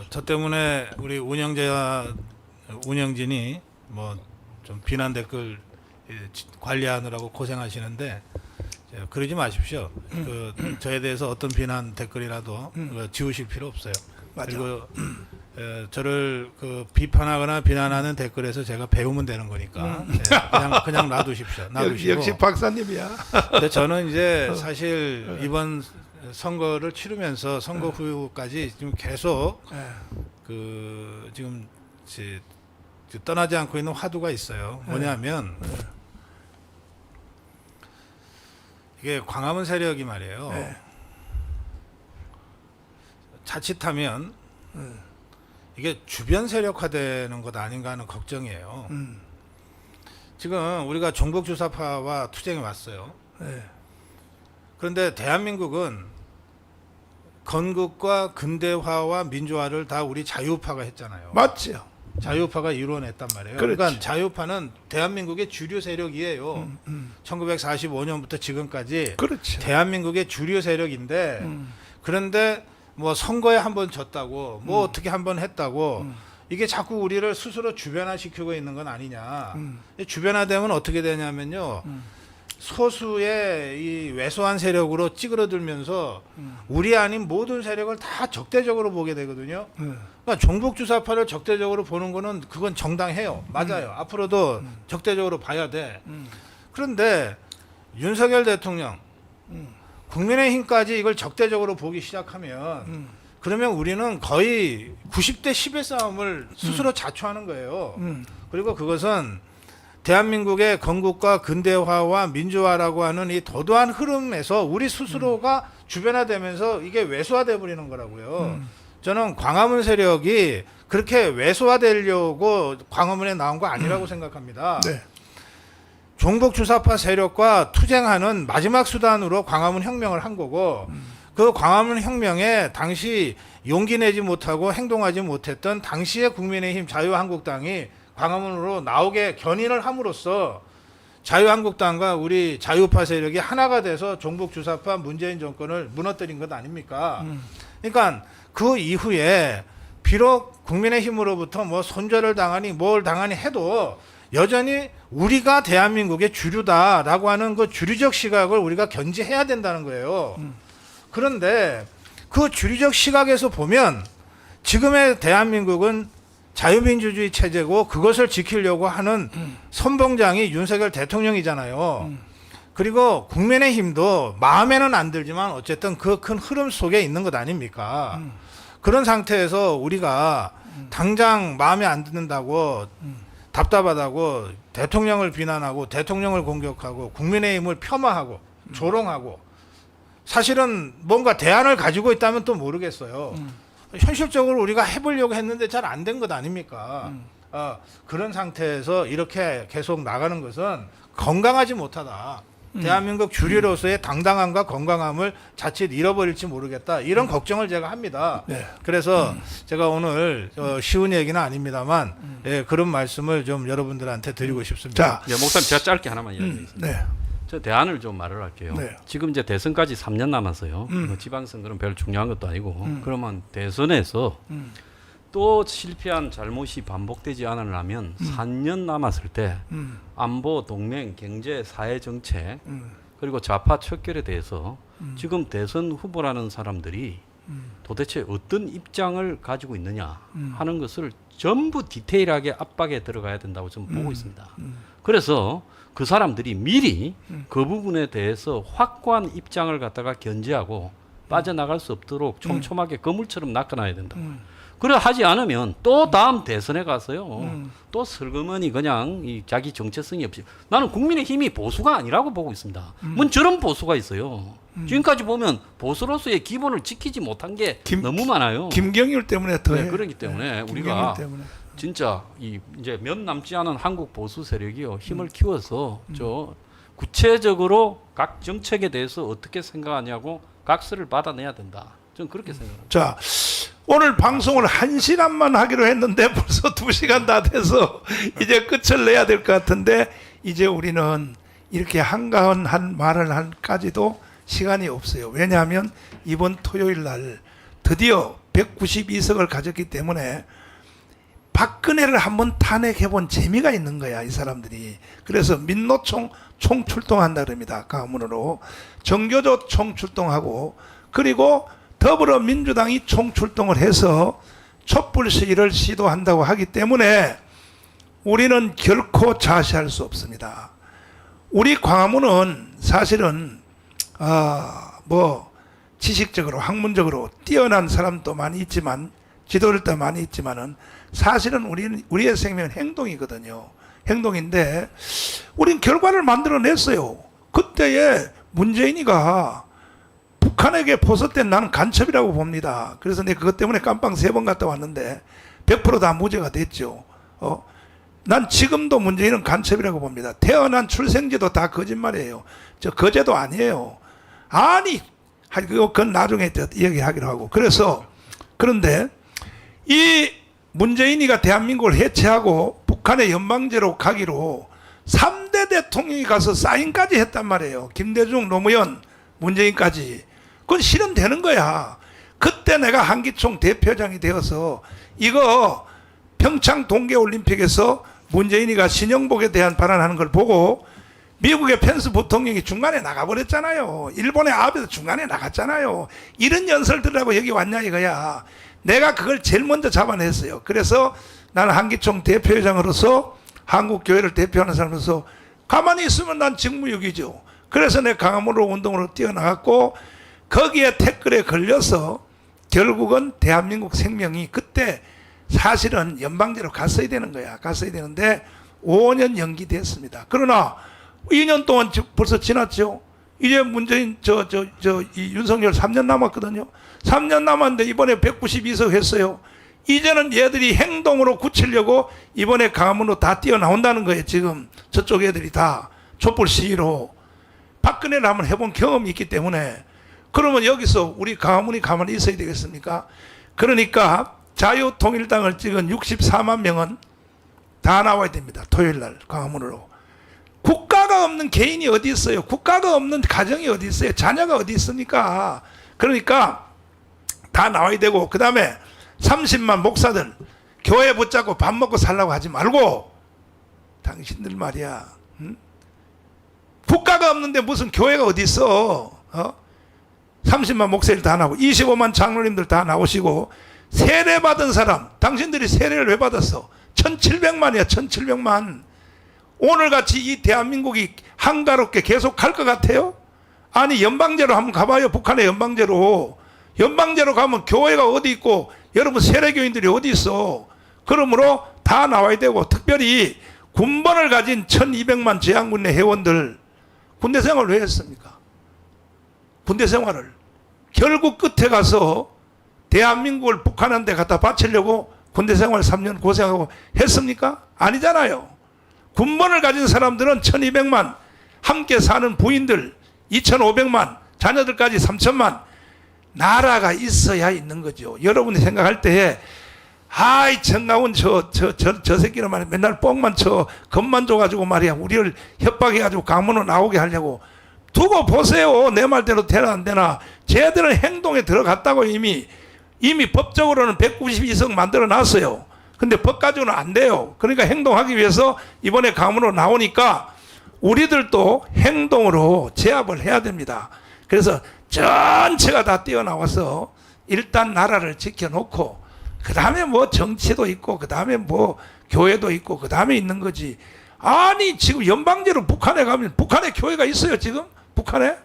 저 때문에 우리 운영진이 뭐 좀 비난 댓글 관리하느라고 고생하시는데 그러지 마십시오. 저에 대해서 어떤 비난 댓글이라도 지우실 필요 없어요. 맞아. 그리고 저를 비판하거나 비난하는 댓글에서 제가 배우면 되는 거니까 그냥 놔두십시오. 놔두시고. 역시 박사님이야. 근데 저는 이제 사실 이번 선거를 치르면서 선거 후까지 지금 계속 지금 떠나지 않고 있는 화두가 있어요. 뭐냐면 이게 광화문 세력이 말이에요. 자칫하면 이게 주변 세력화되는 것 아닌가 하는 걱정이에요. 지금 우리가 종북주사파와 투쟁이 왔어요. 그런데 대한민국은 건국과 근대화와 민주화를 다 우리 자유파가 했잖아요. 맞죠. 자유파가 이루어냈단 말이에요. 그렇지. 그러니까 자유파는 대한민국의 주류 세력이에요. 1945년부터 지금까지 그렇죠. 대한민국의 주류 세력인데 그런데 뭐 선거에 한번 졌다고 뭐 어떻게 한번 했다고 이게 자꾸 우리를 스스로 주변화시키고 있는 건 아니냐. 주변화되면 어떻게 되냐면요. 소수의 이 왜소한 세력으로 찌그러들면서 우리 아닌 모든 세력을 다 적대적으로 보게 되거든요. 그러니까 종북주사파를 적대적으로 보는 거는 그건 정당해요. 맞아요. 앞으로도 적대적으로 봐야 돼. 그런데 윤석열 대통령, 국민의힘까지 이걸 적대적으로 보기 시작하면 그러면 우리는 거의 90대 10의 싸움을 스스로 자초하는 거예요. 그리고 그것은 대한민국의 건국과 근대화와 민주화라고 하는 이 도도한 흐름에서 우리 스스로가 주변화되면서 이게 왜소화돼 버리는 거라고요. 저는 광화문 세력이 그렇게 왜소화되려고 광화문에 나온 거 아니라고 생각합니다. 네. 종북주사파 세력과 투쟁하는 마지막 수단으로 광화문 혁명을 한 거고 그 광화문 혁명에 당시 용기 내지 못하고 행동하지 못했던 당시의 국민의힘 자유한국당이 광화문으로 나오게 견인을 함으로써 자유한국당과 우리 자유파 세력이 하나가 돼서 종북주사파 문재인 정권을 무너뜨린 것 아닙니까? 그러니까 그 이후에 비록 국민의힘으로부터 뭐 손절을 당하니 뭘 당하니 해도 여전히 우리가 대한민국의 주류다라고 하는 그 주류적 시각을 우리가 견지해야 된다는 거예요. 그런데 그 주류적 시각에서 보면 지금의 대한민국은 자유민주주의 체제고 그것을 지키려고 하는 선봉장이 윤석열 대통령이잖아요. 그리고 국민의힘도 마음에는 안 들지만 어쨌든 그 큰 흐름 속에 있는 것 아닙니까? 그런 상태에서 우리가 당장 마음에 안 든다고 답답하다고 대통령을 비난하고 대통령을 공격하고 국민의힘을 폄하하고 조롱하고 사실은 뭔가 대안을 가지고 있다면 또 모르겠어요. 현실적으로 우리가 해보려고 했는데 잘 안 된 것 아닙니까? 그런 상태에서 이렇게 계속 나가는 것은 건강하지 못하다. 대한민국 주류로서의 당당함과 건강함을 자칫 잃어버릴지 모르겠다. 이런 걱정을 제가 합니다. 네. 그래서 제가 오늘 쉬운 얘기는 아닙니다만 예, 그런 말씀을 좀 여러분들한테 드리고 싶습니다. 자, 예, 목사님 제가 짧게 하나만 이야기하겠습니다. 네. 저 대안을 좀 말을 할게요. 네. 지금 이제 대선까지 3년 남았어요. 뭐 지방선거는 별로 중요한 것도 아니고 그러면 대선에서 또 실패한 잘못이 반복되지 않으려면 4년 남았을 때 안보, 동맹, 경제, 사회 정책 그리고 좌파 척결에 대해서 지금 대선 후보라는 사람들이 도대체 어떤 입장을 가지고 있느냐 하는 것을 전부 디테일하게 압박에 들어가야 된다고 저는 보고 있습니다. 그래서 그 사람들이 미리 그 부분에 대해서 확고한 입장을 갖다가 견지하고 빠져나갈 수 없도록 촘촘하게 거물처럼 낚아놔야 된다. 그래 하지 않으면 또 다음 대선에 가서요. 또 슬그머니 그냥 이 자기 정체성이 없이 나는 국민의힘이 보수가 아니라고 보고 있습니다. 뭔 저런 보수가 있어요. 지금까지 보면 보수로서의 기본을 지키지 못한 게 너무 많아요. 김경률 때문에 더해. 네, 그렇기 때문에 우리가 김경률 때문에. 진짜 이제 몇 남지 않은 한국 보수 세력이요 힘을 키워서 저 구체적으로 각 정책에 대해서 어떻게 생각하냐고 각서를 받아내야 된다. 저는 그렇게 생각합니다. 자, 오늘 방송을 1시간만 하기로 했는데 벌써 2시간 다 돼서 이제 끝을 내야 될 것 같은데 이제 우리는 이렇게 한가한 한 말을 한까지도 시간이 없어요. 왜냐하면 이번 토요일 날 드디어 192석을 가졌기 때문에 박근혜를 한번 탄핵해본 재미가 있는 거야, 이 사람들이. 그래서 민노총 총출동한다 그럽니다. 가문으로. 정교조 총출동하고 그리고 더불어민주당이 총출동을 해서 촛불 시위를 시도한다고 하기 때문에 우리는 결코 자시할 수 없습니다. 우리 광화문은 사실은 뭐 지식적으로 학문적으로 뛰어난 사람도 많이 있지만 지도자도 많이 있지만은 사실은 우리의 생명은 행동이거든요. 행동인데 우린 결과를 만들어냈어요. 그때에 문재인이가 북한에게 포섭된 나는 간첩이라고 봅니다. 그래서 내가 그것 때문에 깜빵 3번 갔다 왔는데 100% 다 무죄가 됐죠. 난 지금도 문재인은 간첩이라고 봅니다. 태어난 출생지도 다 거짓말이에요. 저 거제도 아니에요. 아니, 그건 나중에 얘기하기로 하고. 그런데 이 문재인이가 대한민국을 해체하고 북한의 연방제로 가기로 3대 대통령이 가서 사인까지 했단 말이에요. 김대중, 노무현, 문재인까지. 그건 실현되는 거야. 그때 내가 한기총 대표장이 되어서 이거 평창 동계올림픽에서 문재인이가 신영복에 대한 발언하는 걸 보고 미국의 펜스 부통령이 중간에 나가버렸잖아요. 일본의 아베도 중간에 나갔잖아요. 이런 연설들하고 여기 왔냐 이거야. 내가 그걸 제일 먼저 잡아냈어요. 그래서 나는 한기총 대표회장으로서 한국교회를 대표하는 사람으로서 가만히 있으면 난 직무유기죠. 그래서 내가 강화문으로 운동으로 뛰어나갔고 거기에 태클에 걸려서 결국은 대한민국 생명이 그때 사실은 연방제로 갔어야 되는 거야. 갔어야 되는데 5년 연기됐습니다. 그러나 2년 동안 벌써 지났죠. 이제 문재인 이 윤석열 3년 남았거든요. 3년 남았는데 이번에 192석 했어요. 이제는 얘들이 행동으로 굳히려고 이번에 강화문으로 다 뛰어나온다는 거예요. 지금 저쪽 애들이 다 촛불 시위로. 박근혜를 한번 해본 경험이 있기 때문에 그러면 여기서 우리 강화문이 가만히 있어야 되겠습니까? 그러니까 자유통일당을 찍은 64만 명은 다 나와야 됩니다. 토요일 날 강화문으로. 국가가 없는 개인이 어디 있어요? 국가가 없는 가정이 어디 있어요? 자녀가 어디 있습니까? 그러니까 다 나와야 되고, 그 다음에 30만 목사들 교회 붙잡고 밥 먹고 살라고 하지 말고, 당신들 말이야, 응? 국가가 없는데 무슨 교회가 어디 있어? 30만 목사들 다 나오고 25만 장로님들 다 나오시고, 세례 받은 사람, 당신들이 세례를 왜 받았어? 1700만이야 1700만. 오늘같이 이 대한민국이 한가롭게 계속 갈 것 같아요? 아니 연방제로 한번 가봐요. 북한의 연방제로 가면 교회가 어디 있고 여러분 세례교인들이 어디 있어. 그러므로 다 나와야 되고, 특별히 군번을 가진 1200만 제한군의 회원들 군대 생활을 왜 했습니까? 군대 생활을 결국 끝에 가서 대한민국을 북한한테 갖다 바치려고 군대 생활 3년 고생하고 했습니까? 아니잖아요. 군번을 가진 사람들은 1200만, 함께 사는 부인들 2500만, 자녀들까지 3000만. 나라가 있어야 있는 거죠. 여러분이 생각할 때에 아이 정강훈 저 새끼는 말이야 맨날 뻥만 쳐 겁만 줘가지고 말이야 우리를 협박해가지고 강문으로 나오게 하려고. 두고 보세요. 내 말대로 되나 안 되나. 쟤들은 행동에 들어갔다고. 이미 법적으로는 192석 만들어 놨어요. 근데 법 가지고는 안 돼요. 그러니까 행동하기 위해서 이번에 강문으로 나오니까 우리들도 행동으로 제압을 해야 됩니다. 그래서 전체가 다 뛰어나와서 일단 나라를 지켜놓고, 그 다음에 뭐 정치도 있고, 그 다음에 뭐 교회도 있고, 그 다음에 있는 거지. 아니 지금 연방제로 북한에 가면 북한에 교회가 있어요. 지금 북한에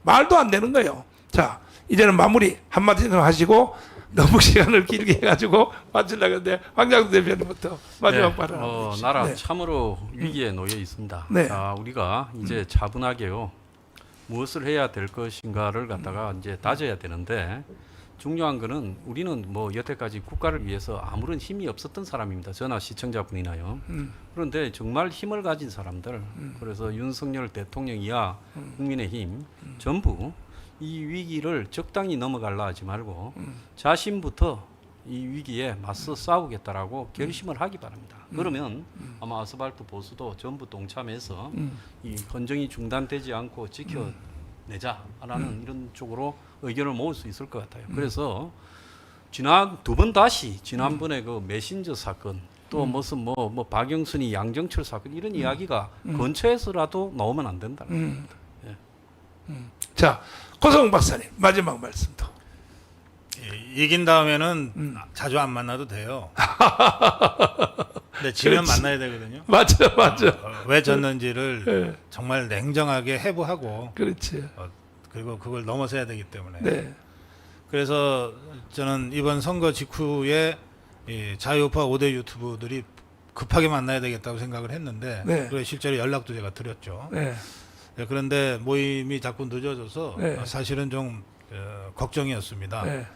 말도 안 되는 거예요. 자, 이제는 마무리 한마디 좀 하시고, 너무 시간을 길게 해가지고 마치려고 했는데 황장수 대표님부터 마지막 발언. 나라 네. 참으로 위기에 놓여 있습니다. 네. 자, 우리가 이제 차분하게요. 무엇을 해야 될 것인가를 갖다가 이제 다져야 되는데, 중요한 거는 우리는 뭐 여태까지 국가를 위해서 아무런 힘이 없었던 사람입니다. 저나 시청자분이나요. 그런데 정말 힘을 가진 사람들, 그래서 윤석열 대통령 이하 국민의힘 전부 이 위기를 적당히 넘어가려 하지 말고 자신부터 이 위기에 맞서 싸우겠다라고 결심을 하기 바랍니다. 그러면 아마 아스팔트 보수도 전부 동참해서 이 헌정이 중단되지 않고 지켜내자라는 이런 쪽으로 의견을 모을 수 있을 것 같아요. 그래서 지난번에 그 메신저 사건, 또 무슨 뭐 박영순이 양정철 사건, 이런 이야기가 근처에서라도 나오면 안 된다는 겁니다. 자, 고성 박사님 마지막 말씀도. 이긴 다음에는 자주 안 만나도 돼요. 근데 지면 그렇지. 만나야 되거든요. 맞아. 왜 졌는지를 네. 정말 냉정하게 해부하고, 그렇지. 그리고 그걸 넘어서야 되기 때문에. 네. 그래서 저는 이번 선거 직후에 이 자유우파 5대 유튜브들이 급하게 만나야 되겠다고 생각을 했는데, 네. 그래 실제로 연락도 제가 드렸죠. 네. 네, 그런데 모임이 자꾸 늦어져서 네. 사실은 좀 걱정이었습니다. 네.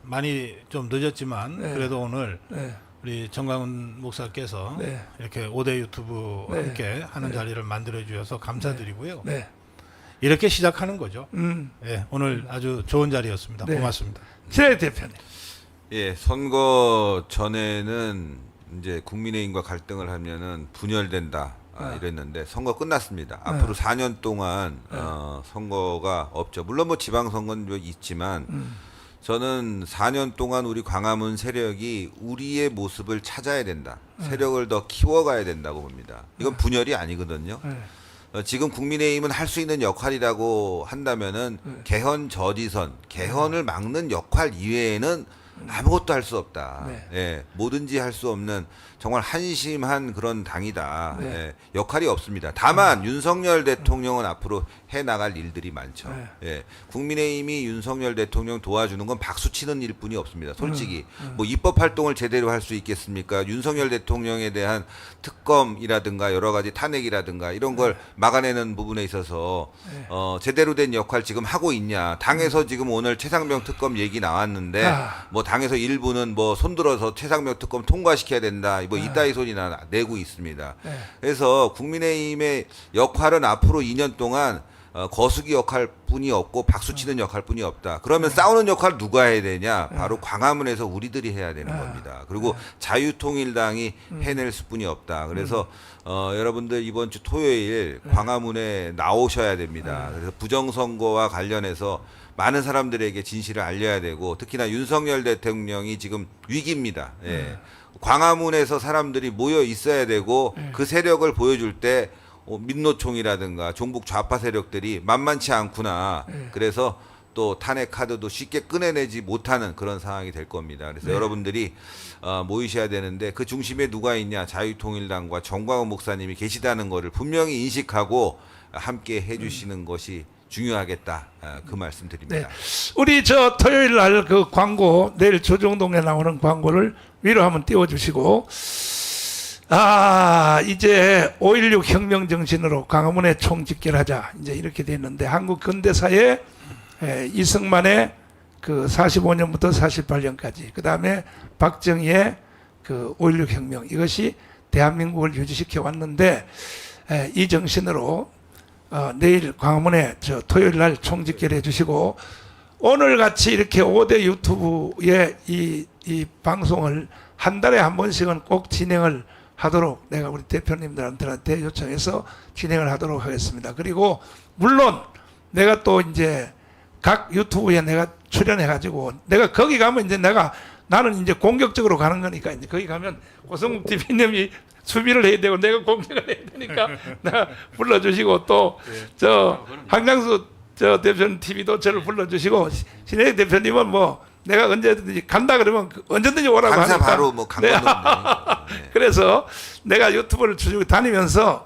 많이 좀 늦었지만 네. 그래도 오늘 네. 우리 정강훈 목사께서 네. 이렇게 5대 유튜브 네. 함께 하는 네. 자리를 만들어 주셔서 감사드리고요. 네. 이렇게 시작하는 거죠. 음. 네, 오늘 아주 좋은 자리였습니다. 네. 고맙습니다. 최 대표님. 예, 선거 전에는 이제 국민의힘과 갈등을 하면은 분열된다 이랬는데 선거 끝났습니다. 앞으로 4년 동안 선거가 없죠. 물론 뭐 지방선거는 좀 있지만 저는 4년 동안 우리 광화문 세력이 우리의 모습을 찾아야 된다. 세력을 더 키워가야 된다고 봅니다. 이건 분열이 아니거든요. 지금 국민의힘은 할 수 있는 역할이라고 한다면은 개헌 저지선, 개헌을 막는 역할 이외에는 아무것도 할 수 없다. 네. 예, 뭐든지 할 수 없는 정말 한심한 그런 당이다. 네. 예, 역할이 없습니다. 다만 윤석열 대통령은 앞으로 해 나갈 일들이 많죠. 네. 예, 국민의힘이 윤석열 대통령 도와주는 건 박수 치는 일뿐이 없습니다. 솔직히 뭐 입법 활동을 제대로 할 수 있겠습니까? 윤석열 대통령에 대한 특검이라든가 여러 가지 탄핵이라든가 이런 걸 막아내는 부분에 있어서 제대로 된 역할 지금 하고 있냐? 당에서 지금 오늘 최상병 특검 얘기 나왔는데 뭐 당에서 일부는 뭐 손들어서 최상병 특검 통과시켜야 된다. 뭐 이따위 소리나 내고 있습니다. 그래서 국민의힘의 역할은 앞으로 2년 동안 거수기 역할뿐이 없고 박수치는 역할뿐이 없다. 그러면 싸우는 역할 누가 해야 되냐? 바로 광화문에서 우리들이 해야 되는 겁니다. 그리고 자유통일당이 해낼 수뿐이 없다. 그래서 여러분들 이번 주 토요일 광화문에 나오셔야 됩니다. 그래서 부정선거와 관련해서 많은 사람들에게 진실을 알려야 되고 특히나 윤석열 대통령이 지금 위기입니다. 예. 광화문에서 사람들이 모여 있어야 되고 그 세력을 보여줄 때 민노총이라든가 종북 좌파 세력들이 만만치 않구나. 그래서 또 탄핵 카드도 쉽게 꺼내내지 못하는 그런 상황이 될 겁니다. 그래서 여러분들이 모이셔야 되는데 그 중심에 누가 있냐? 자유통일당과 정광훈 목사님이 계시다는 것을 분명히 인식하고 함께 해주시는 것이 중요하겠다. 그 말씀드립니다. 네. 우리 저 토요일 날 그 광고 내일 조정동에 나오는 광고를 위로 한번 띄워주시고 이제 5.16 혁명 정신으로 광화문에 총집결하자 이제 이렇게 됐는데 한국 근대사에 이승만의 그 45년부터 48년까지 그 다음에 박정희의 그 5.16 혁명 이것이 대한민국을 유지시켜 왔는데 이 정신으로 내일 광화문에 저 토요일 날 총집결해 주시고 오늘 같이 이렇게 5대 유튜브에 이 방송을 한 달에 한 번씩은 꼭 진행을 하도록 내가 우리 대표님들한테 요청해서 진행을 하도록 하겠습니다. 그리고 물론 내가 또 이제 각 유튜브에 내가 출연해 가지고 내가 거기 가면 이제 나는 이제 공격적으로 가는 거니까 이제 거기 가면 고성국 TV님이 수비를 해야 되고 내가 공격을 해야 되니까 나 불러주시고 또 저 한강수 저 대표님 TV도 저를 불러주시고 신혜희 대표님은 뭐 내가 언제든지 간다 그러면 언제든지 오라고 강사 하니까 바로 뭐 강건도 네. 그래서 내가 유튜브를 쭉 다니면서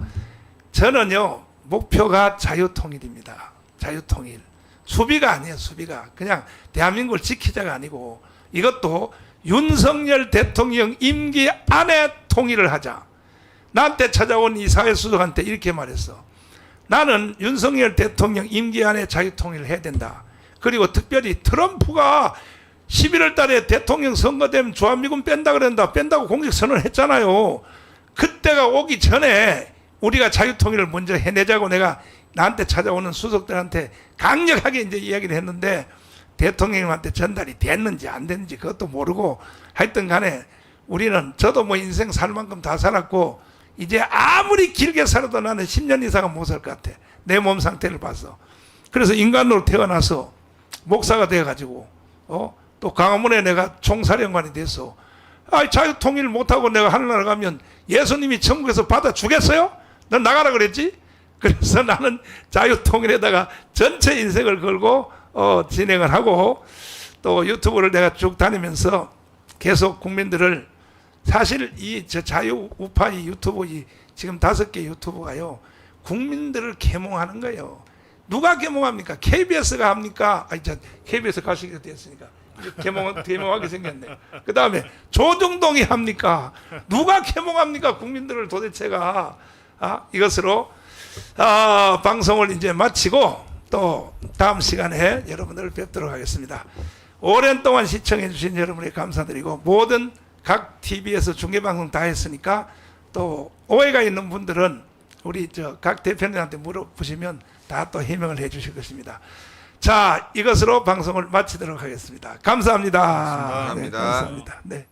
저는요 목표가 자유통일입니다. 자유통일 수비가 아니에요. 수비가 그냥 대한민국을 지키자가 아니고 이것도 윤석열 대통령 임기 안에 통일을 하자. 나한테 찾아온 이 사회수석한테 이렇게 말했어. 나는 윤석열 대통령 임기 안에 자유통일을 해야 된다. 그리고 특별히 트럼프가 11월 달에 대통령 선거되면 주한미군 뺀다 그런다. 뺀다고 공식 선언을 했잖아요. 그때가 오기 전에 우리가 자유통일을 먼저 해내자고 내가 나한테 찾아오는 수석들한테 강력하게 이제 이야기를 했는데 대통령님한테 전달이 됐는지 안 됐는지 그것도 모르고 하여튼 간에 우리는 저도 뭐 인생 살 만큼 다 살았고 이제 아무리 길게 살아도 나는 10년 이상은 못 살 것 같아. 내 몸 상태를 봐서. 그래서 인간으로 태어나서 목사가 돼가지고 또 광화문에 내가 총사령관이 돼서 자유통일 못하고 내가 하늘나라 가면 예수님이 천국에서 받아주겠어요? 넌 나가라 그랬지? 그래서 나는 자유통일에다가 전체 인생을 걸고 진행을 하고 또 유튜브를 내가 쭉 다니면서 계속 국민들을 사실 저 자유우파 이 유튜브 지금 5개 유튜브가요 국민들을 계몽하는 거예요. 누가 계몽합니까? KBS가 합니까? KBS 가시게 됐으니까 계몽하게 생겼네. 그 다음에 조정동이 합니까? 누가 계몽합니까? 국민들을 도대체가 이것으로 방송을 이제 마치고 또 다음 시간에 여러분들을 뵙도록 하겠습니다. 오랜 동안 시청해 주신 여러분에 감사드리고 모든 각 TV에서 중계방송 다 했으니까 또 오해가 있는 분들은 우리 각 대표님한테 물어보시면 다 또 해명을 해 주실 것입니다. 자, 이것으로 방송을 마치도록 하겠습니다. 감사합니다. 감사합니다. 네, 감사합니다. 네.